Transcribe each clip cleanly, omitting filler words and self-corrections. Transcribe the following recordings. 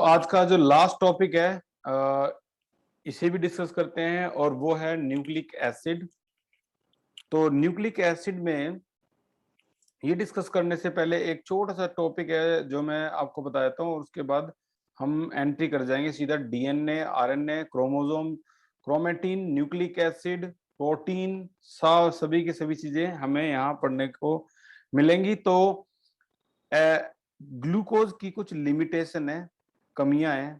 आज का जो लास्ट टॉपिक है इसे भी डिस्कस करते हैं और वो है न्यूक्लिक एसिड। तो न्यूक्लिक एसिड में ये डिस्कस करने से पहले एक छोटा सा टॉपिक है जो मैं आपको बता देता हूँ और उसके बाद हम एंट्री कर जाएंगे सीधा DNA, RNA, chromosome, chromatin, nucleic acid, protein, सभी की सभी चीजें हमें यहाँ पढ़ने को मिलेंगी। तो ग्लूकोज की कुछ लिमिटेशन है, कमियां हैं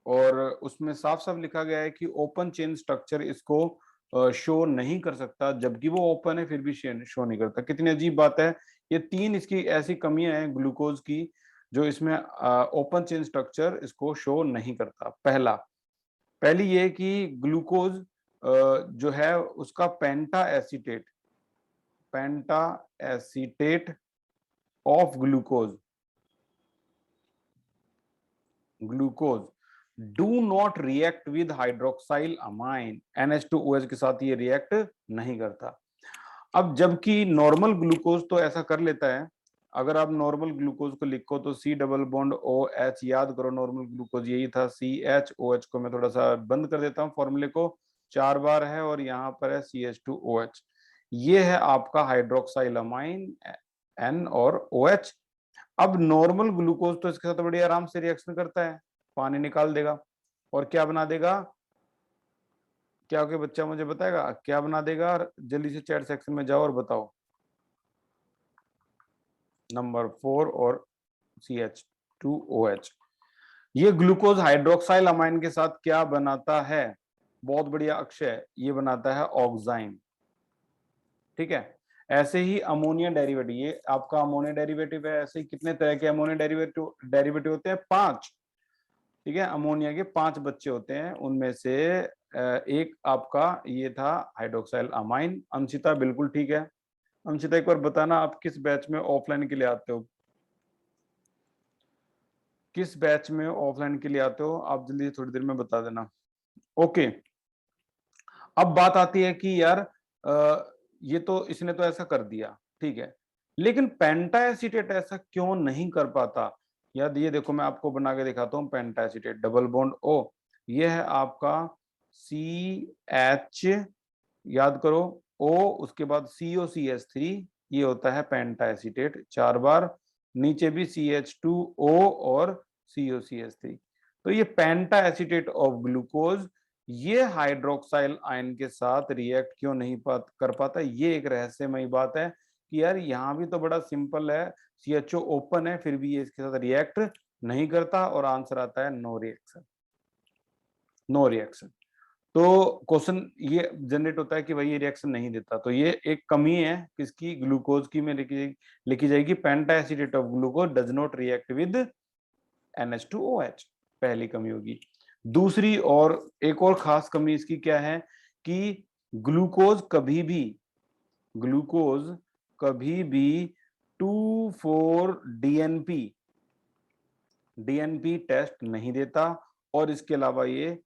और उसमें साफ साफ लिखा गया है कि ओपन चेन स्ट्रक्चर इसको शो नहीं कर सकता, जबकि वो ओपन है फिर भी शो नहीं करता। कितनी अजीब बात है। ये तीन इसकी ऐसी कमियां हैं ग्लूकोज की जो इसमें ओपन चेन स्ट्रक्चर इसको शो नहीं करता। पहली ये कि ग्लूकोज जो है उसका penta acetate of glucose do not react with hydroxyl amine. NH2OH के साथ ये रिएक्ट नहीं करता। अब जबकि नॉर्मल ग्लूकोज तो ऐसा कर लेता है। अगर आप नॉर्मल ग्लूकोज को लिखो तो C डबल बॉन्ड OH, याद करो नॉर्मल ग्लूकोज यही था CHOH को मैं थोड़ा सा बंद कर देता हूँ, फॉर्मूले को 4 बार है और यहाँ पर है CH2OH। ये है आपका हाइड्रोक्साइल अमाइन N और OH। अब नॉर्मल ग्लूकोज तो इसके साथ बड़ी आराम से रिएक्शन करता है, पानी निकाल देगा और क्या बना देगा। क्या कोई बच्चा मुझे बताएगा क्या बना देगा? जल्दी से चैट सेक्शन में जाओ और बताओ। नंबर 4 और CH2OH। ये ग्लूकोज हाइड्रोक्साइल अमाइन के साथ क्या बनाता है? बहुत बढ़िया अक्षय, ये बनाता है ऑक्साइन। ठीक है, ऐसे ही अमोनिया डेरिवेटिव, ये आपका अमोनिया डेरिवेटिव है। ऐसे ही कितने तरह के अमोनिया डेरिवेटिव होते हैं? 5। ठीक है, अमोनिया के 5 बच्चे होते हैं, उनमें से एक आपका ये था हाइड्रोक्साइल अमाइन। अंशिता बिल्कुल ठीक है। अंशिता एक बार बताना आप किस बैच में ऑफलाइन के लिए आते हो? किस बैच में ऑफलाइन के लिए आते हो आप? जल्दी थोड़ी देर में बता देना। ओके, अब बात आती है कि यार ये तो इसने तो ऐसा कर दिया, ठीक है, लेकिन पेंटा एसीटेट ऐसा क्यों नहीं कर पाता? याद ये देखो मैं आपको बना के दिखाता हूँ। पेंटा एसीटेट डबल बॉन्ड O, ये है आपका CH, याद करो O, उसके बाद COCH3, ये होता है पेंटा एसीटेट 4 बार, नीचे भी CH2O और COCH3। तो ये पेंटा एसीटेट ऑफ ग्लूकोज ये हाइड्रोक्साइल आयन के साथ रिएक्ट क्यों नहीं कर पाता? ये एक रहस्यमयी बात है कि यार यहाँ भी तो बड़ा सिंपल है, CHO ओपन है फिर भी ये इसके साथ रिएक्ट नहीं करता और आंसर आता है नो रिएक्शन। No reaction. तो क्वेश्चन ये जनरेट होता है कि भाई ये रिएक्शन नहीं देता। तो ये एक कमी है किसकी? ग्लूकोज की में लिखी जाएगी penta acetate of glucose does not react with NH2OH, पहली कमी होगी। दूसरी और एक और खास कमी इसकी क्या है कि ग्लूकोज कभी भी 2,4-DNP टेस्ट नहीं देता और इसके अलावा ये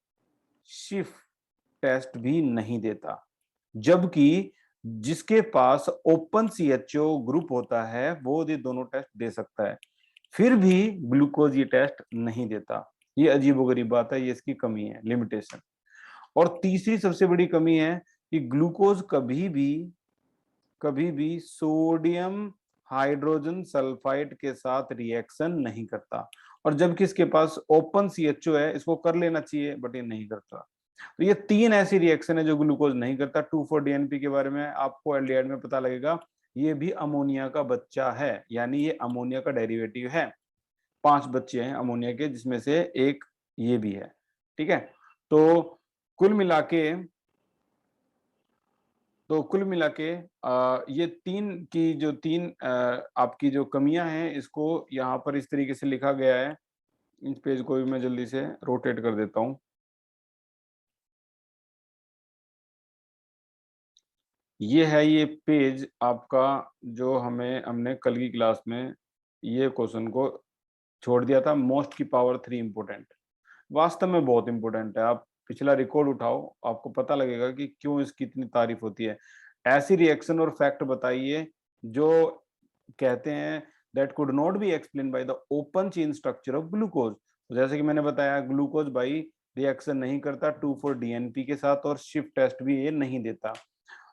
शिफ टेस्ट भी नहीं देता। जबकि जिसके पास ओपन CHO ग्रुप होता है वो ये दोनों टेस्ट दे सकता है, फिर भी ग्लूकोज ये टेस्ट नहीं देता। ये अजीबोगरीब बात है, ये इसकी कमी है, लिमिटेशन। और तीसरी सबसे बड़ी कमी है कि ग्लूकोज कभी भी सोडियम हाइड्रोजन सल्फाइड के साथ रिएक्शन नहीं करता। और जबकि इसके पास ओपन CHO है, इसको कर लेना चाहिए बट ये नहीं करता। तो ये 3 ऐसी रिएक्शन है जो ग्लूकोज नहीं करता। 2,4-DNP के बारे में आपको एल्डिहाइड में पता लगेगा, ये भी अमोनिया का बच्चा है, यानी ये अमोनिया का डेरिवेटिव है। 5 बच्चे हैं अमोनिया के जिसमें से एक ये भी है। ठीक है, तो कुल मिला के ये तीन आपकी जो कमियां हैं इसको यहाँ पर इस तरीके से लिखा गया है। इस पेज को भी मैं जल्दी से रोटेट कर देता हूँ। ये है ये पेज आपका जो हमने कल की क्लास में ये क्वेश्चन को छोड़ दिया था। मोस्ट की पावर 3 इंपोर्टेंट, वास्तव में बहुत इंपोर्टेंट है। आप पिछला रिकॉर्ड उठाओ, आपको पता लगेगा कि क्यों इसकी इतनी तारीफ होती है। ऐसी रिएक्शन और फैक्ट बताइए जो कहते हैं that could not be explain by the open chain structure of glucose. तो जैसे कि मैंने बताया ग्लूकोज भाई रिएक्शन नहीं करता 2,4-DNP के साथ और शिफ्ट टेस्ट भी ये नहीं देता।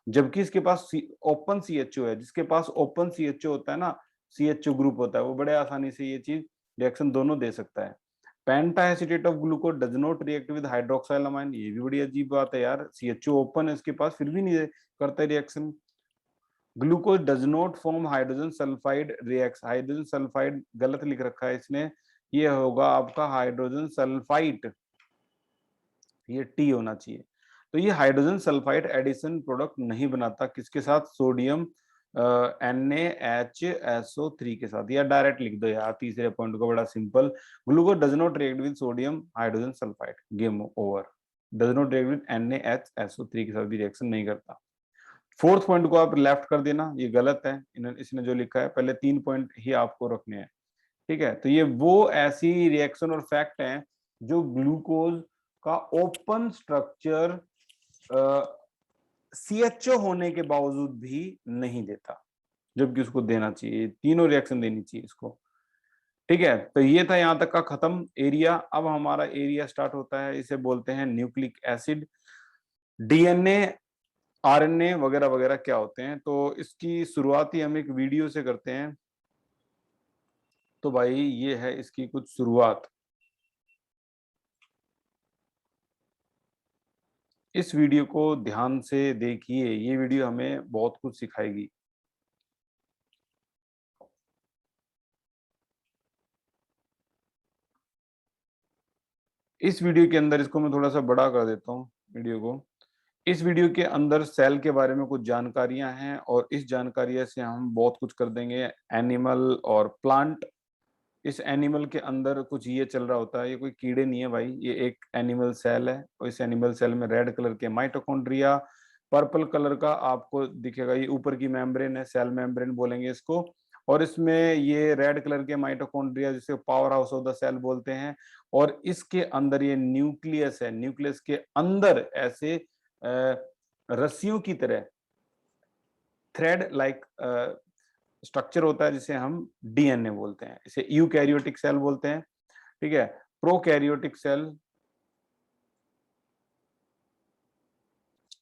जबकि इसके पास ओपन CHO है, जिसके पास ओपन CHO होता है ना, CHO ग्रुप होता है, वो बड़े आसानी से ये चीज रिएक्शन दोनों दे सकता है। Pentaacetate of glucose does not react with hydroxylamine, ये भी बड़ी अजीब बात है यार, CHO ओपन है इसके पास फिर भी नहीं करता reaction. Glucose does not form hydrogen sulphide react, hydrogen sulphide गलत लिख रखा है इसने, ये होगा आपका हाइड्रोजन सल्फाइट, ये टी होना चाहिए। तो ये हाइड्रोजन सल्फाइड एडिशन प्रोडक्ट नहीं बनाता, किसके साथ, सोडियम NaHSO3 के साथ, या डायरेक्ट लिख दो यार तीसरे पॉइंट को, बड़ा simple, glucose does not react with sodium hydrogen sulphide, game over, does not react with NaHSO3 के साथ भी रिएक्शन नहीं करता। फोर्थ पॉइंट को आप लेफ्ट कर देना, ये गलत है, इसने जो लिखा है, पहले 3 पॉइंट ही आपको रखने हैं, ठीक है। तो ये वो ऐसी रिएक्शन और फैक्ट हैं जो ग्लूकोज का ओपन स्ट्रक्चर CHO होने के बावजूद भी नहीं देता, जबकि उसको देना चाहिए, तीनों रिएक्शन देनी चाहिए इसको, ठीक है। तो ये था यहाँ तक का खत्म एरिया। अब हमारा एरिया स्टार्ट होता है, इसे बोलते हैं न्यूक्लिक एसिड। DNA RNA वगैरह वगैरह क्या होते हैं, तो इसकी शुरुआत ही हम एक वीडियो से करते हैं। तो भाई ये है इसकी कुछ शुरुआत, इस वीडियो को ध्यान से देखिए, ये वीडियो हमें बहुत कुछ सिखाएगी। इस वीडियो के अंदर, इसको मैं थोड़ा सा बड़ा कर देता हूँ वीडियो को, इस वीडियो के अंदर सेल के बारे में कुछ जानकारियां हैं और इस जानकारी से हम बहुत कुछ कर देंगे, एनिमल और प्लांट। इस एनिमल के अंदर कुछ ये चल रहा होता है, ये कोई कीड़े नहीं है भाई, ये एक एनिमल सेल है और इस एनिमल सेल में रेड कलर के माइटोकॉन्ड्रिया, पर्पल कलर का आपको दिखेगा, ये ऊपर की मेम्ब्रेन है, सेल मेम्ब्रेन बोलेंगे इसको, और इसमें ये रेड कलर के माइटोकॉन्ड्रिया जिसे power house of the cell बोलते हैं, और इसके अंदर ये न्यूक्लियस है, न्यूक्लियस के अंदर ऐसे रस्सियों की तरह थ्रेड लाइक स्ट्रक्चर होता है जिसे हम DNA बोलते हैं, इसे यूकैरियोटिक सेल बोलते हैं, ठीक है। प्रोकैरियोटिक सेल,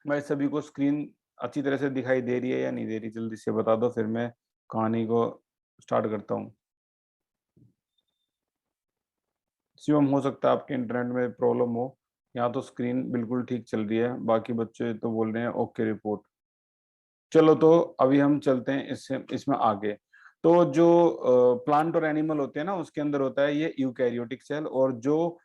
मैं सभी को स्क्रीन अच्छी तरह से दिखाई दे रही है या नहीं दे रही, जल्दी से बता दो, फिर मैं कहानी को स्टार्ट करता हूँ। शिवम, हो सकता है आपके इंटरनेट में प्रॉब्लम हो, यहाँ तो स्क्रीन बिल्कुल ठीक चल रही है, बाकी बच्चे तो बोल रहे हैं ओके रिपोर्ट। चलो तो अभी हम चलते हैं इसमें आगे। तो जो प्लांट और एनिमल होते हैं ना, उसके अंदर होता है ये यूकैरियोटिक सेल, और जो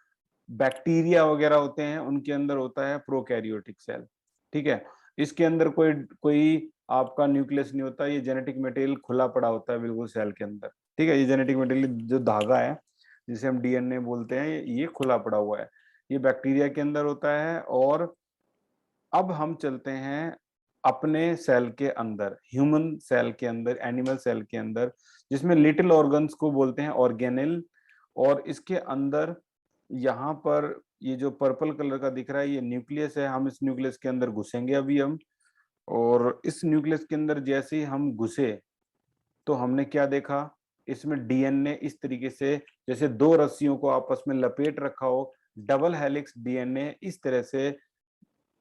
बैक्टीरिया वगैरह होते हैं उनके अंदर होता है प्रोकैरियोटिक सेल, ठीक है। इसके अंदर कोई कोई आपका न्यूक्लियस नहीं होता, ये जेनेटिक मटेरियल खुला पड़ा होता है बिल्कुल सेल के अंदर, ठीक है। ये जेनेटिक मटेरियल जो धागा है जिसे हम DNA बोलते हैं, ये खुला पड़ा हुआ है, ये बैक्टीरिया के अंदर होता है। और अब हम चलते हैं अपने सेल के अंदर, ह्यूमन सेल के अंदर, एनिमल सेल के अंदर, जिसमें लिटिल ऑर्गन्स को बोलते हैं ऑर्गेनेल, और इसके अंदर यहाँ पर ये जो पर्पल कलर का दिख रहा है ये न्यूक्लियस है, हम इस न्यूक्लियस के अंदर घुसेंगे अभी हम। और इस न्यूक्लियस के अंदर जैसे ही हम घुसे तो हमने क्या देखा, इसमें DNA इस तरीके से जैसे दो रस्सियों को आपस में लपेट रखा हो, डबल हेलिक्स DNA इस तरह से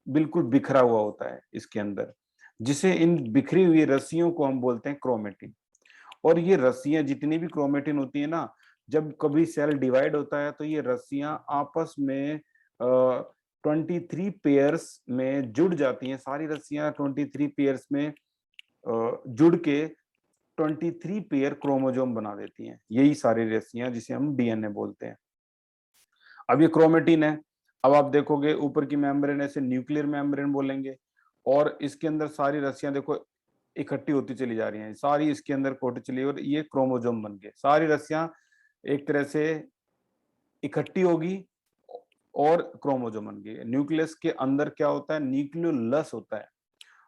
बिल्कुल बिखरा हुआ होता है इसके अंदर, जिसे इन बिखरी हुई रस्सियों को हम बोलते हैं क्रोमेटिन। और ये रस्सियां जितनी भी क्रोमेटिन होती है ना, जब कभी सेल डिवाइड होता है तो ये रस्सियां आपस में 23 पेयर्स में जुड़ जाती हैं, सारी रस्सियां 23 पेयर्स में जुड़ के 23 पेयर क्रोमोजोम बना देती हैं, यही सारी रस्सियां जिसे हम DNA बोलते हैं। अब ये क्रोमेटिन है, अब आप देखोगे ऊपर की मेम्ब्रेन ऐसे न्यूक्लियर मेम्ब्रेन बोलेंगे, और इसके अंदर सारी रस्सियां देखो इकट्ठी होती चली जा रही हैं, सारी इसके अंदर कोटी चली, और ये क्रोमोजोम बन गए, सारी रस्सियां एक तरह से इकट्ठी होगी और क्रोमोजोम बन गई। न्यूक्लियस के अंदर क्या होता है, न्यूक्लियोलस होता है।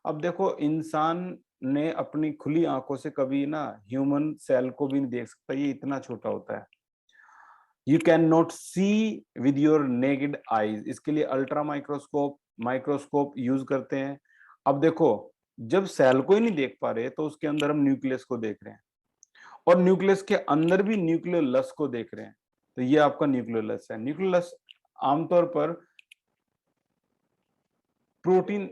अब देखो इंसान ने अपनी खुली आंखों से कभी ना ह्यूमन सेल को भी नहीं देख सकता, ये इतना छोटा होता है, you can not see with your naked eyes, इसके लिए अल्ट्रा माइक्रोस्कोप माइक्रोस्कोप यूज करते हैं। अब देखो जब सेल को ही नहीं देख पा रहे तो उसके अंदर हम न्यूक्लियस को देख रहे हैं, और न्यूक्लियस के अंदर भी न्यूक्लियोलस को देख रहे हैं, तो ये आपका न्यूक्लियोलस है। न्यूक्लियोलस आमतौर पर प्रोटीन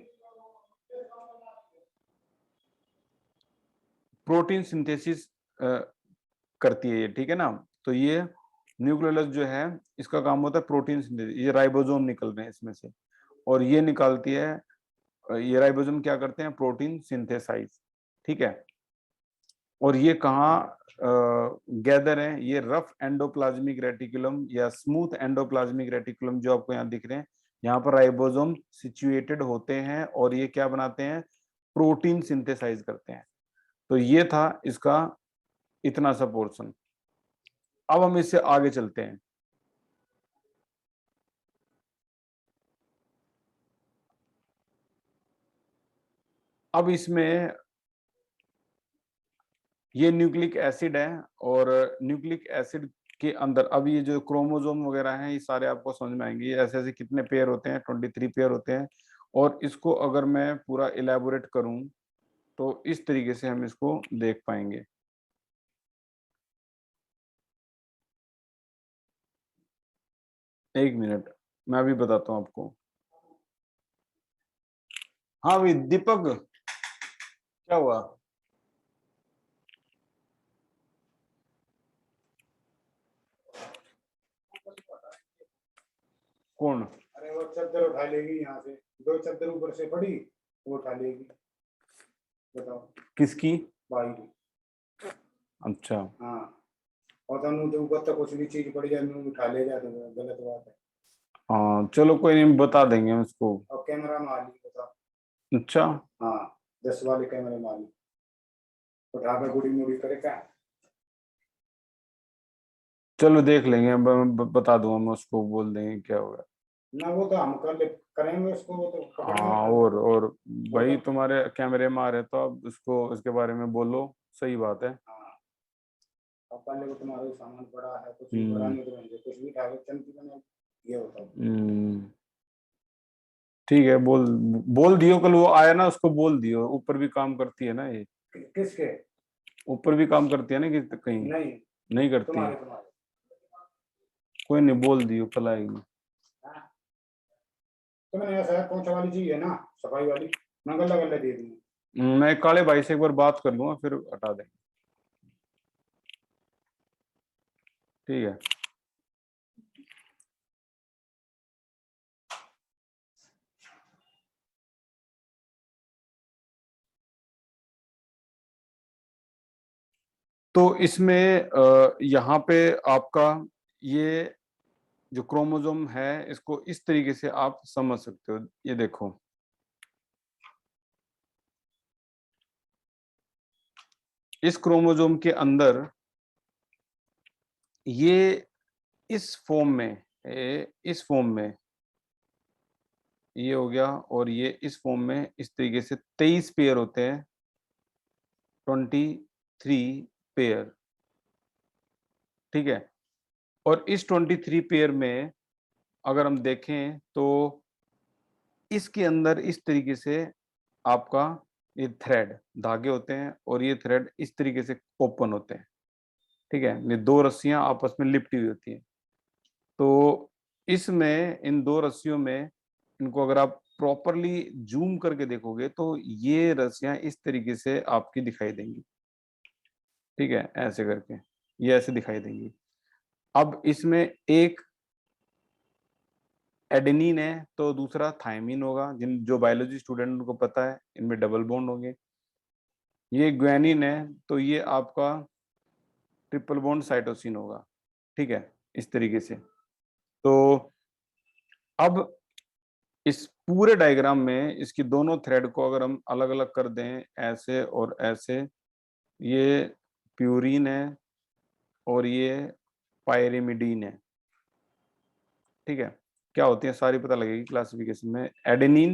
प्रोटीन सिंथेसिस करती है ये, ठीक है ना। तो ये न्यूक्लियोलस जो है इसका काम होता है प्रोटीन सिंथेसिस। ये राइबोसोम निकल रहे हैं इसमें से, और ये निकालती है, ये राइबोसोम क्या करते हैं, प्रोटीन सिंथेसाइज, ठीक है। और ये कहाँ गैदर है, ये रफ एंडोप्लाज्मिक रेटिकुलम या स्मूथ एंडोप्लाज्मिक रेटिकुलम जो आपको यहाँ दिख रहे हैं, यहाँ पर राइबोसोम सिचुएटेड होते हैं और ये क्या बनाते हैं, प्रोटीन सिंथेसाइज करते हैं। तो ये था इसका इतना सा पोर्शन। अब हम इससे आगे चलते हैं। अब इसमें ये न्यूक्लिक एसिड है, और न्यूक्लिक एसिड के अंदर अब ये जो क्रोमोसोम वगैरह हैं ये सारे आपको समझ में आएंगे। ये ऐसे ऐसे कितने पेयर होते हैं, 23 पेयर होते हैं। और इसको अगर मैं पूरा इलेबोरेट करूं तो इस तरीके से हम इसको देख पाएंगे। एक मिनट, मैं अभी बताता हूं आपको। हाँ भाई दीपक, क्या हुआ? कौन? अरे वो चादर उठा लेगी यहाँ से, 2 चादर ऊपर से पड़ी, वो उठा लेगी। बताओ। किसकी? भाई की। अच्छा। हाँ। और तनु तो ऊपर तक कुछ भी चीज पड़ जाए मुंह उठा ले जाए तो गलत बात है। हाँ चलो कोई नहीं, बता देंगे हम इसको। और कैमरा माली बताओ। अच्छा हाँ। 10 वाले कैमरे माली उठा कर गुड़ी मुड़ी करे क्या। चलो देख लेंगे, बता दूंगा मैं उसको, बोल देंगे क्या होगा। ना वो तो हम कर ले, करेंगे उसको, वो तो पकड़ेंगे हाँ, कल। और वो भाई तो। तुम्हारे कैमरे में आ रहे तो अब इसको इसके बारे में बोलो। सही बात है। हाँ। अब पहले वो तुम्हारा सामान पड़ा है, कुछ भी पड़ा हम्म। नहीं तो कुछ भी उठा के चलती बने। ये होता है। हम्म। ठीक है, बोल बोल दियो, कल वो आया ना उसको बोल दियो, ऊपर भी काम करती है ना ये। किसके? ऊपर भी काम करती है ना कि कहीं? नहीं। नहीं करती? तुम्हारे तुम्हारे। कोई नहीं, बोल दियो, कल आएगी। हाँ। तो मैंने ऐसा है, पोंछा वाली चीज है ना, सफाई वाली, मैं गल्ला गल्ला दे दूंगा। मैं काले भाई से एक बार बात कर लूंगा, फिर हटा देंगे। ठीक है। तो इसमें यहाँ पे आपका ये जो क्रोमोसोम है इसको इस तरीके से आप समझ सकते हो। ये देखो, इस क्रोमोसोम के अंदर ये इस फॉर्म में, इस फॉर्म में ये हो गया, और ये इस फॉर्म में इस तरीके से 23 पेयर होते हैं, 23 पेयर, ठीक है। और इस 23 पेयर में अगर हम देखें तो इसके अंदर इस तरीके से आपका ये थ्रेड धागे होते हैं, और ये थ्रेड इस तरीके से ओपन होते हैं, ठीक है। ये दो रस्सियां आपस में लिपटी हुई होती हैं। तो इसमें इन दो रस्सियों में, इनको अगर आप प्रॉपरली जूम करके देखोगे तो ये रस्सियां इस तरीके से आपकी दिखाई देंगी, ठीक है, ऐसे करके ये ऐसे दिखाई देंगी। अब इसमें एक एडेनिन है तो दूसरा थायमिन होगा, जिन जो बायोलॉजी स्टूडेंट उनको पता है, इनमें डबल बॉन्ड होंगे। ये ग्वानिन है तो ये आपका ट्रिपल बॉन्ड साइटोसिन होगा, ठीक है, इस तरीके से। तो अब इस पूरे डायग्राम में इसकी दोनों थ्रेड को अगर हम अलग अलग कर दें ऐसे और ऐसे, ये प्यूरिन है और ये पायरिमिडीन है, ठीक है। क्या होती है सारी पता लगेगी क्लासिफिकेशन में। एडेनिन,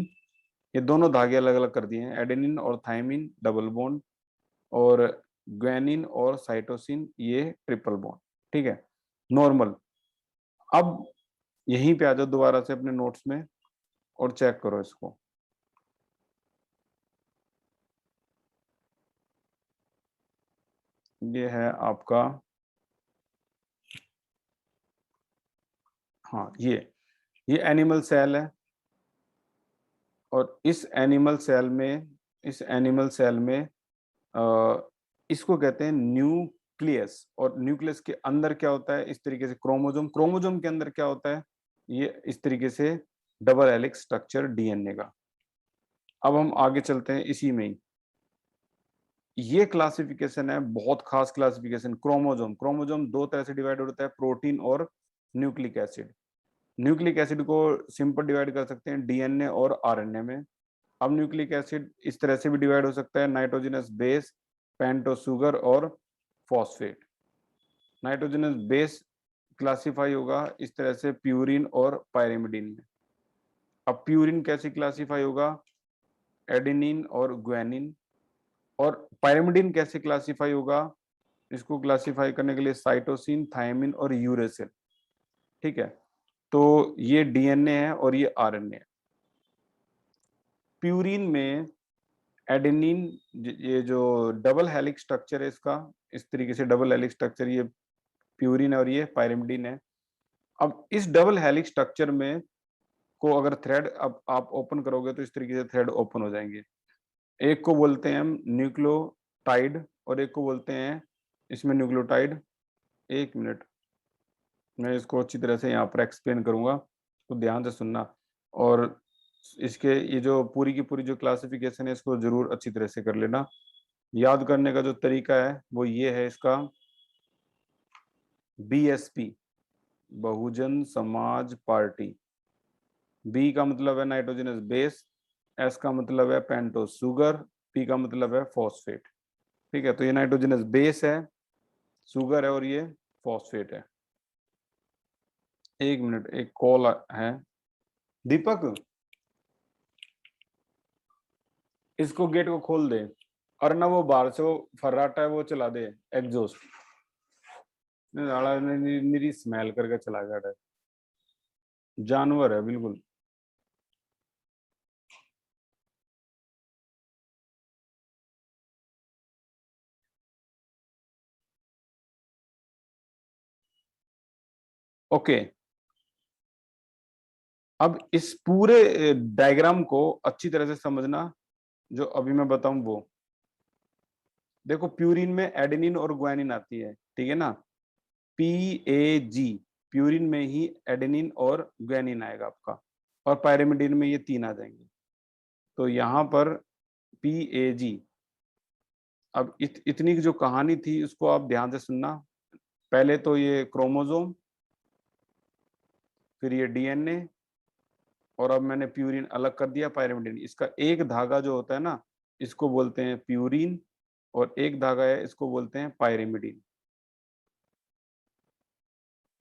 ये दोनों धागे अलग अलग कर दिए हैं, एडेनिन और थायमिन डबल बॉन्ड, और ग्वानिन और साइटोसिन ये ट्रिपल बॉन्ड, ठीक है, नॉर्मल। अब यहीं पे आ जाओ दोबारा से अपने नोट्स में और चेक करो इसको। ये है आपका हाँ, ये एनिमल सेल है, और इस एनिमल सेल में इसको कहते हैं न्यूक्लियस। और न्यूक्लियस के अंदर क्या होता है, इस तरीके से क्रोमोजोम के अंदर क्या होता है, ये इस तरीके से डबल हेलिक्स स्ट्रक्चर डीएनए का। अब हम आगे चलते हैं इसी में ही। ये क्लासिफिकेशन है बहुत खास क्लासिफिकेशन। क्रोमोजोम दो तरह से डिवाइड होता है, प्रोटीन और न्यूक्लिक एसिड। न्यूक्लिक एसिड को सिंपल डिवाइड कर सकते हैं डीएनए और आरएनए में। अब न्यूक्लिक एसिड इस तरह से भी डिवाइड हो सकता है, नाइट्रोजनस बेस, पेंटोस शुगर और फॉस्फेट। नाइट्रोजनस बेस क्लासिफाई होगा इस तरह से प्यूरिन और पायरिमिडिन में। अब प्यूरिन कैसे क्लासिफाई होगा, एडेनिन और ग्वानिन। और पायरिमिडिन कैसे क्लासिफाई होगा, इसको क्लासिफाई करने के लिए साइटोसिन, थायमिन और यूरेसिल। ठीक है, तो ये डीएनए है और ये आरएनए है। प्यूरिन में एडेनिन, ये जो डबल हेलिक्स स्ट्रक्चर है इसका, इस तरीके से डबल हेलिक्स स्ट्रक्चर, ये प्यूरिन है और ये पायरिमिडिन है। अब इस डबल हेलिक्स स्ट्रक्चर में को अगर थ्रेड अब आप ओपन करोगे तो इस तरीके से थ्रेड ओपन हो जाएंगे। एक को बोलते हैं हम न्यूक्लियोटाइड और एक को बोलते हैं इसमें न्यूक्लियोटाइड। एक मिनट, मैं इसको अच्छी तरह से यहाँ पर एक्सप्लेन करूंगा, तो ध्यान से सुनना। और इसके ये जो पूरी की पूरी जो क्लासिफिकेशन है इसको जरूर अच्छी तरह से कर लेना। याद करने का जो तरीका है वो ये है इसका, BSP, Bahujan Samaj party. B का मतलब है नाइट्रोजनस बेस, एस का मतलब है पेंटोस शुगर, पी का मतलब है फॉस्फेट। ठीक है, तो ये नाइट्रोजनस बेस है, शुगर है और ये फॉस्फेट है। एक मिनट, एक कॉल है। दीपक, इसको गेट को खोल दे, और ना वो बाहर से वो फर्राटा है वो चला दे, एग्जॉस्ट। मेरी स्मेल करके चला गया है, जानवर है बिल्कुल। ओके, अब इस पूरे डायग्राम को अच्छी तरह से समझना जो अभी मैं बताऊं वो। देखो, प्यूरिन में एडेनिन और ग्वानिन आती है, ठीक है ना, PAG। प्यूरिन में ही एडेनिन और ग्वानिन आएगा आपका, और पायरिमिडिन में ये तीन आ जाएंगे। तो यहाँ पर PAG। अब इतनी जो कहानी थी उसको आप ध्यान से सुनना। पहले तो ये क्रोमोसोम, फिर ये डीएनए, और अब मैंने प्यूरिन अलग कर दिया, पायरिमिडिन। इसका एक धागा जो होता है ना, इसको बोलते हैं प्यूरिन, और एक धागा है इसको बोलते हैं पायरिमिडिन।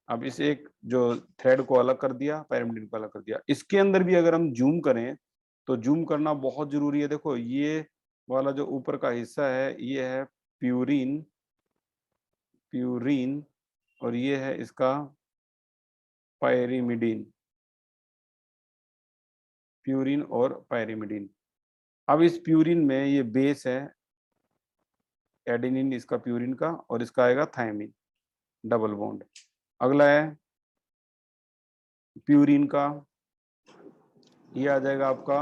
अब इस एक जो थ्रेड को अलग कर दिया, पायरिमिडिन को अलग कर दिया। इसके अंदर भी अगर हम जूम करें तो जूम करना बहुत जरूरी है। देखो, ये वाला जो ऊपर का हिस्सा है ये है प्यूरिन, प्यूरिन, और ये है इसका पायरिमिडिन, प्यूरिन और पायरिमिडिन। अब इस प्यूरिन में ये बेस है एडेनिन, इसका प्यूरिन का, और इसका आएगा थायमिन, डबल बॉन्ड। अगला है प्यूरिन का, ये आ जाएगा आपका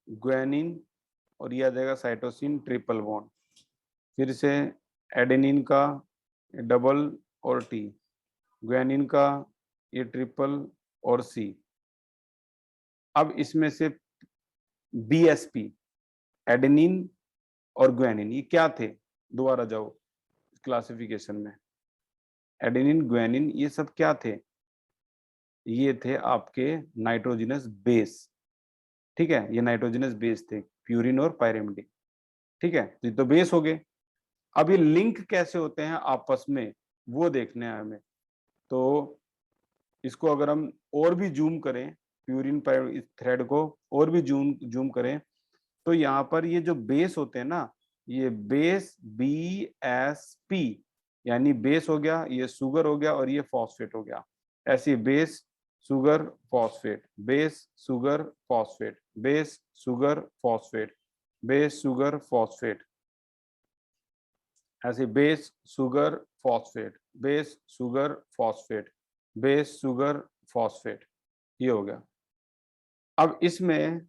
ग्वानिन, और ये आ जाएगा साइटोसिन, ट्रिपल बॉन्ड। फिर से एडेनिन का डबल और टी, ग्वानिन का ये ट्रिपल और सी। अब इसमें से बीएसपी, एडेनिन और ग्वानिन, ये क्या थे, दोबारा जाओ क्लासिफिकेशन में। एडेनिन, ग्वानिन, ये सब क्या थे, ये थे आपके नाइट्रोजनस बेस। ठीक है, ये नाइट्रोजनस बेस थे, प्यूरिन और पायरिमिडिन। ठीक है, ये तो बेस हो गए। अब ये लिंक कैसे होते हैं आपस में वो देखने हैं हमें। तो इसको अगर हम और भी जूम करें, प्यूरिन इस थ्रेड को और भी जूम जूम करें, तो यहाँ पर ये जो बेस होते हैं ना, ये बेस BSP, यानी बेस हो गया, ये शुगर हो गया, और ये फॉस्फेट हो गया। ऐसे base sugar phosphate, base sugar phosphate, base sugar phosphate, base sugar phosphate, ऐसे base sugar phosphate, base sugar phosphate, base sugar phosphate, ये हो गया। अब इसमें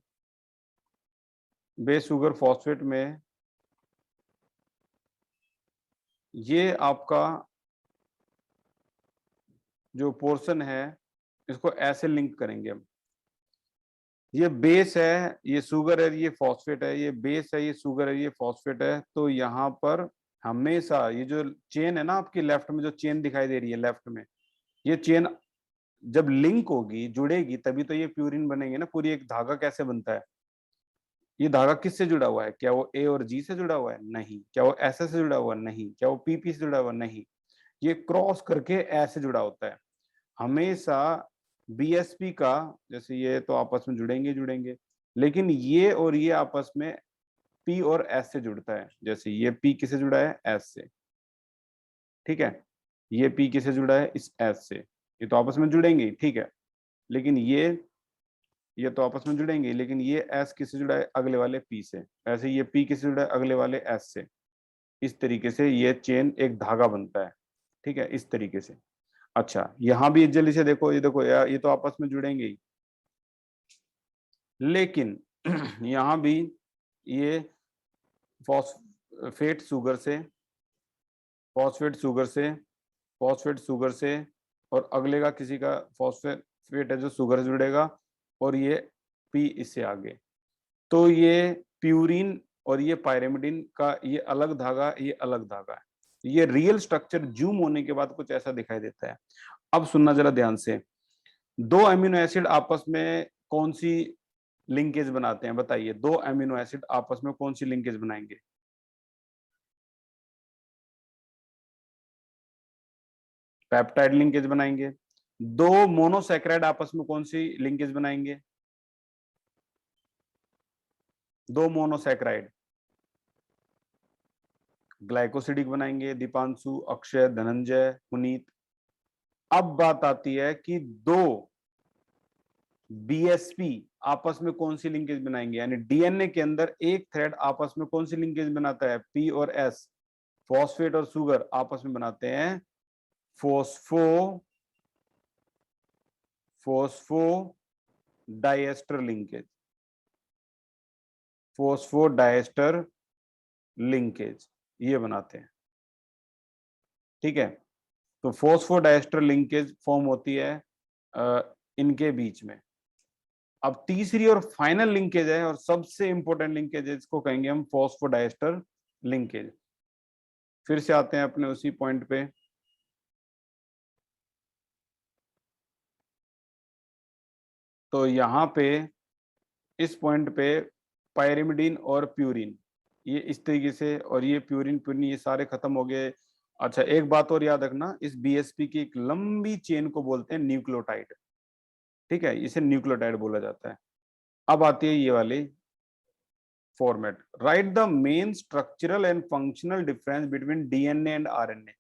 बेस शुगर फॉस्फेट में ये आपका जो पोर्शन है इसको ऐसे लिंक करेंगे हम। ये बेस है, ये शुगर है, ये फॉस्फेट है, ये बेस है, ये शुगर है, ये फॉस्फेट है। तो यहाँ पर हमेशा ये जो चेन है ना आपकी लेफ्ट में जो चेन दिखाई दे रही है लेफ्ट में, ये चेन जब लिंक होगी जुड़ेगी तभी तो ये प्यूरिन बनेंगे ना। पूरी एक धागा कैसे बनता है, ये धागा किससे जुड़ा हुआ है? क्या वो ए और जी से जुड़ा हुआ है? नहीं। क्या वो एस से जुड़ा हुआ है? नहीं। क्या वो पीपी से जुड़ा हुआ है? नहीं। ये क्रॉस करके ऐसे जुड़ा होता है हमेशा। बीएसपी का जैसे ये तो आपस में जुड़ेंगे जुड़ेंगे, लेकिन ये और ये आपस में पी और एस से जुड़ता है। जैसे ये पी किससे जुड़ा है? एस से, ठीक है। ये पी किससे जुड़ा है? इस एस से। ये तो आपस में जुड़ेंगे ही, ठीक है। लेकिन ये तो आपस में जुड़ेंगे, लेकिन ये एस किससे जुड़ा है? अगले वाले पी से। ऐसे ये पी किससे जुड़ा है? अगले वाले एस से। इस तरीके से ये चेन एक धागा बनता है, ठीक है, इस तरीके से। अच्छा, यहां भी जल्दी से देखो, ये देखो यार, ये तो आपस में जुड़ेंगे ही, लेकिन यहां भी ये फॉस्फेट शुगर से, फॉस्फेट शुगर से, फॉस्फेट शुगर से, और अगले का किसी का फॉस्फेट है जो शुगर से जुड़ेगा, और ये पी इससे आगे। तो ये प्यूरिन और ये पायरिमिडिन का ये अलग धागा, ये अलग धागा है। ये रियल स्ट्रक्चर जूम होने के बाद कुछ ऐसा दिखाई देता है। अब सुनना जरा ध्यान से, दो अमीनो एसिड आपस में कौन सी लिंकेज बनाते हैं? बताइए, दो अमीनो एसिड आपस में कौन सी लिंकेज बनाएंगे? पेप्टाइड लिंकेज बनाएंगे। दो मोनोसैकेराइड आपस में कौन सी लिंकेज बनाएंगे? दो मोनोसैकेराइड ग्लाइकोसिडिक बनाएंगे। दीपांशु, अक्षय, धनंजय, पुनीत। अब बात आती है कि दो बीएसपी आपस में कौन सी लिंकेज बनाएंगे, यानी डीएनए के अंदर एक थ्रेड आपस में कौन सी लिंकेज बनाता है? पी और एस, फॉस्फेट और शुगर आपस में बनाते हैं phospho phospho diester linkage, phospho diester linkage ये बनाते हैं, ठीक है। तो फोस्फो डाइएस्टर लिंकेज फॉर्म होती है इनके बीच में। अब तीसरी और फाइनल लिंकेज है और सबसे इंपॉर्टेंट लिंकेज है, इसको कहेंगे हम फॉस्फोडाइएस्टर लिंकेज। फिर से आते हैं अपने उसी पॉइंट पे। तो यहाँ पे इस पॉइंट पे पायरिमिडीन और प्यूरिन ये इस तरीके से, और ये प्यूरिन प्यूरिन ये सारे खत्म हो गए। अच्छा, एक बात और याद रखना, इस बीएसपी की एक लंबी चेन को बोलते हैं न्यूक्लियोटाइड, ठीक है, इसे न्यूक्लियोटाइड बोला जाता है। अब आती है ये वाली format, right the main structural and functional difference between DNA and RNA.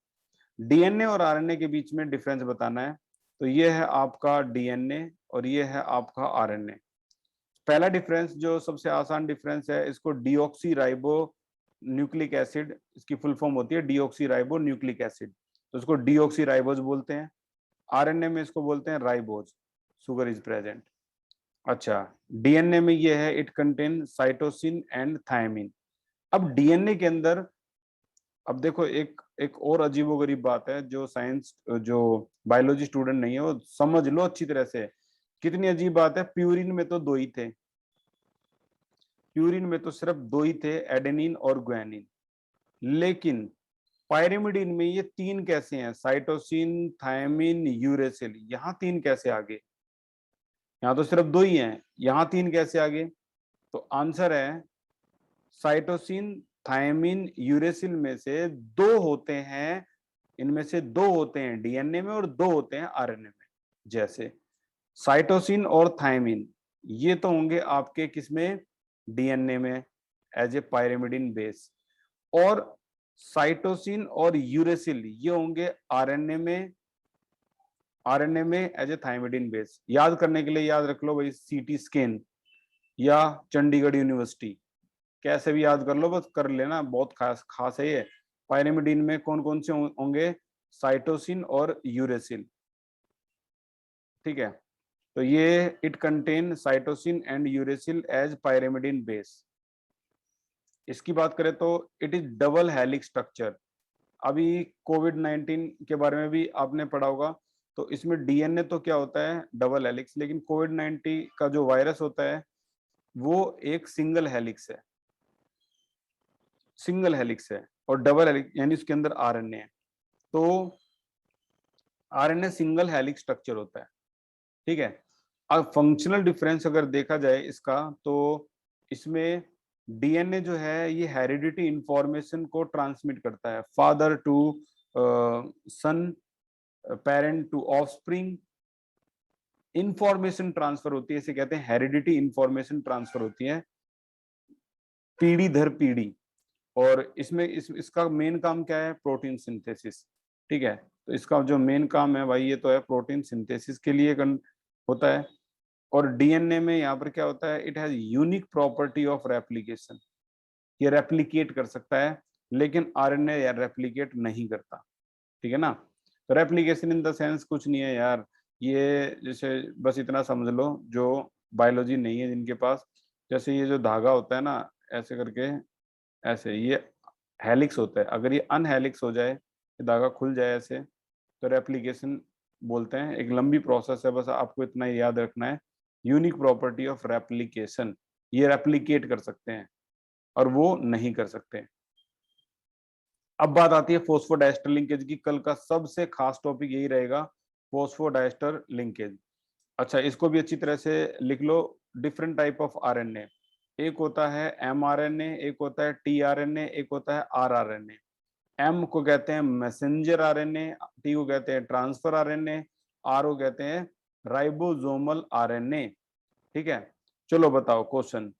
DNA और आरएनए के बीच में डिफरेंस बताना है। तो ये है आपका डीएनए और ये है आपका आरएनए। पहला डिफरेंस जो सबसे आसान डिफरेंस है, इसको डीऑक्सी राइबो न्यूक्लिक एसिड, इसकी फुल फॉर्म होती है डीऑक्सी राइबो न्यूक्लिक एसिड, तो इसको डीऑक्सी राइबोज बोलते हैं। आरएनए में इसको बोलते हैं राइबोज, शुगर इज प्रेजेंट। अच्छा, डीएनए में ये है, it contain cytosine and thymine. अब डीएनए के अंदर, अब देखो एक एक और अजीबोगरीब बात है, जो साइंस जो बायोलॉजी स्टूडेंट नहीं है वो समझ लो अच्छी तरह से। कितनी अजीब बात है, प्यूरिन में तो दो ही थे, प्यूरिन में तो सिर्फ दो ही थे, एडेनिन और ग्वानिन। लेकिन पायरिमिडिन में ये तीन कैसे हैं? साइटोसिन, थायमिन, यूरेसिल, यहाँ तीन कैसे आ गए? यहाँ तो सिर्फ दो ही हैं, यहाँ तीन कैसे आ गए? तो आंसर है साइटोसिन, थायमिन, यूरेसिल में से दो होते हैं, इनमें से दो होते हैं डीएनए में और दो होते हैं आरएनए में। जैसे साइटोसिन और थायमिन ये तो होंगे आपके किसमें? डीएनए में एज ए पायरिमिडिन बेस, और साइटोसिन और यूरेसिल ये होंगे आरएनए में, आरएनए में एज ए थायमिडिन बेस। याद करने के लिए याद रख लो भाई, सीटी स्कैन या चंडीगढ़ यूनिवर्सिटी, कैसे भी याद कर लो, बस कर लेना, बहुत खास खास है ये। पायरिमिडिन में कौन कौन से होंगे? साइटोसिन और यूरेसिल। ठीक है, तो ये it contain cytosine and uracil as pyrimidine base. इसकी बात करें तो it is double helix structure. अभी कोविड 19 के बारे में भी आपने पढ़ा होगा, तो इसमें डीएनए तो क्या होता है, डबल हेलिक्स, लेकिन कोविड 19 का जो वायरस होता है वो एक सिंगल हेलिक्स है, सिंगल हेलिक्स है, और डबल हेलिक्स यानी उसके अंदर आरएनए है। तो आरएनए सिंगल हेलिक्स स्ट्रक्चर होता है। ठीक है, अब फंक्शनल डिफरेंस अगर देखा जाए इसका, तो इसमें डीएनए जो है ये हेरिडिटी इंफॉर्मेशन को ट्रांसमिट करता है, father to son, parent to offspring, information transfer होती है, इसे कहते हैं हेरिडिटी इंफॉर्मेशन ट्रांसफर होती है पीढ़ी दर पीढ़ी। और इसमें इसका मेन काम क्या है, प्रोटीन सिंथेसिस। ठीक है, तो इसका जो मेन काम है भाई ये तो है प्रोटीन सिंथेसिस के लिए होता है। और डीएनए में यहाँ पर क्या होता है, it has unique property of replication, ये रेप्लिकेट कर सकता है, लेकिन आरएनए यार रेप्लिकेट नहीं करता। ठीक है ना, तो रेप्लिकेशन इन द सेंस कुछ नहीं है यार, ये जैसे बस इतना समझ लो, जो बायोलॉजी नहीं है जिनके पास, जैसे ये जो धागा होता है ना ऐसे करके, ऐसे ये हेलिक्स होता है, अगर ये अनहेलिक्स हो जाए, ये धागा खुल जाए ऐसे, तो रेप्लिकेशन बोलते हैं। एक लंबी प्रोसेस है, बस आपको इतना ही याद रखना है, यूनिक प्रॉपर्टी ऑफ रेप्लिकेशन, ये रेप्लिकेट कर सकते हैं और वो नहीं कर सकते। अब बात आती है फोस्फोडाइस्टर लिंकेज की, कल का सबसे खास टॉपिक यही रहेगा, फोस्फोडाइस्टर लिंकेज। अच्छा, इसको भी अच्छी तरह से लिख लो। डिफरेंट टाइप ऑफ आरएनए, एक होता है एमआरएनए, एक होता है टीआरएनए, एक होता है आरआरएनए। एम को कहते हैं मैसेंजर आरएनए, टी को कहते हैं ट्रांसफर आरएनए, आर को कहते हैं राइबोसोमल आरएनए। ठीक है, चलो बताओ question,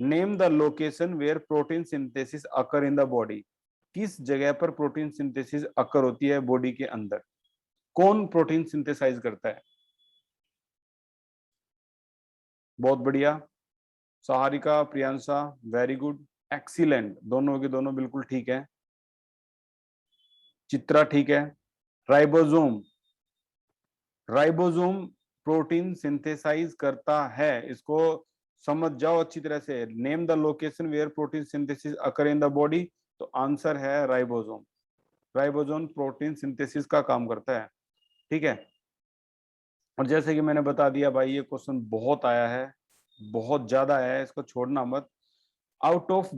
name the location where protein synthesis occur in the body. किस जगह पर प्रोटीन सिंथेसिस अकर होती है बॉडी के अंदर, कौन प्रोटीन सिंथेसाइज करता है? बहुत बढ़िया, सहारिका, प्रियांशा, वेरी गुड, एक्सीलेंट, दोनों के दोनों बिल्कुल ठीक है। चित्रा ठीक है। राइबोसोम, राइबोसोम प्रोटीन सिंथेसाइज करता है, इसको समझ जाओ अच्छी तरह से। Name the location where protein synthesis occur in the body, तो आंसर है राइबोसोम। राइबोसोम प्रोटीन सिंथेसिस का काम करता है। ठीक है, और जैसे कि मैंने बता दिया भाई, ये क्वेश्चन बहुत आया है, बहुत ज्यादा आया है, इसको छोड़ना मत। आउट ऑफ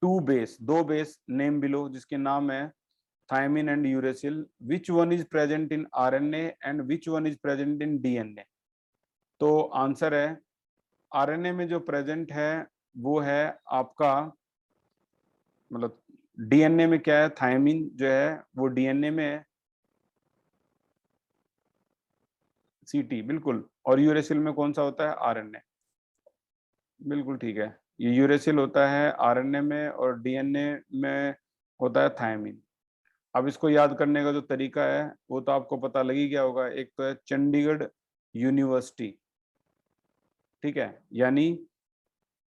टू बेस, दो बेस नेम बिलो, जिसके नाम है thymine and uracil, which one is present in RNA and which one is present in DNA. तो आंसर है आरएनए में जो प्रेजेंट है वो है आपका, मतलब डीएनए में क्या है, थायमिन जो है वो डीएनए में है, सीटी बिल्कुल, और यूरेसिल में कौन सा होता है, आरएनए। बिल्कुल ठीक है, ये यूरेसिल होता है आरएनए में और डीएनए में होता है थायमिन। अब इसको याद करने का जो तरीका है वो तो आपको पता लग ही गया होगा, एक तो है चंडीगढ़ यूनिवर्सिटी। ठीक है, यानी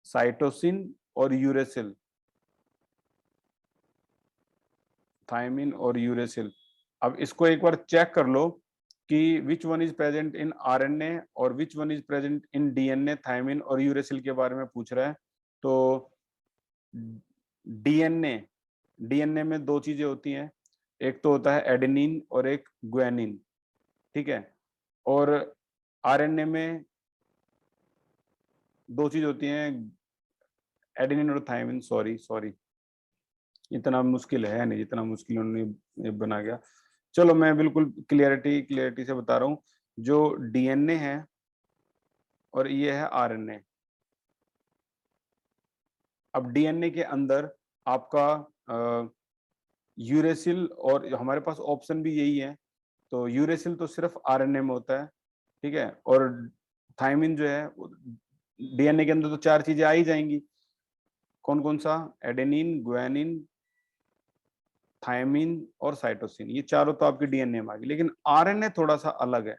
साइटोसिन और यूरेसिल, थायमिन और यूरेसिल। अब इसको एक बार चेक कर लो कि which one is present in RNA और which one is present in DNA, thymine और यूरेसिल के बारे में पूछ रहा है। तो डीएनए, डीएनए में दो चीजें होती हैं, एक तो होता है एडेनिन और एक ग्वानिन। ठीक है, और आरएनए में दो चीज होती हैं, एडेनिन और थायमिन। सॉरी सॉरी, इतना मुश्किल है नहीं जितना मुश्किल उन्होंने बना गया। चलो मैं बिल्कुल क्लियरिटी से बता रहा हूँ, जो डीएनए है और ये है आरएनए। अब डीएनए के अंदर आपका यूरेसिल, और हमारे पास ऑप्शन भी यही है, तो यूरेसिल तो सिर्फ आरएनए में होता है। ठीक है, और थायमिन जो है डीएनए के अंदर तो चार चीजें आ ही जाएंगी, कौन कौन सा, एडेनिन, ग्वानिन, थायमिन और साइटोसिन, ये चारों तो आपके डीएनए में आ गई। लेकिन आरएनए थोड़ा सा अलग है।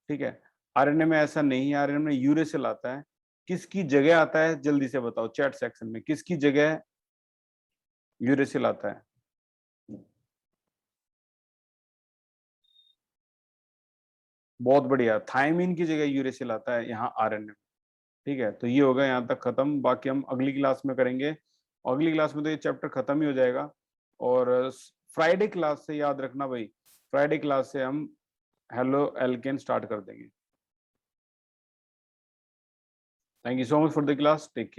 ठीक है, आरएनए में ऐसा नहीं है, आरएनए में यूरेसिल आता है। किसकी जगह आता है जल्दी से बताओ चैट सेक्शन में, किसकी जगह यूरेसिल आता है? बहुत बढ़िया, थायमिन की जगह यूरेसिल आता है यहाँ आरएनए। ठीक है, तो ये होगा यहाँ तक खत्म, बाकी हम अगली क्लास में करेंगे। अगली क्लास में तो ये चैप्टर खत्म ही हो जाएगा। और फ्राइडे क्लास से याद रखना भाई, फ्राइडे क्लास से हम हेलो एल्केन स्टार्ट कर देंगे। Thank you so much for the class, take care.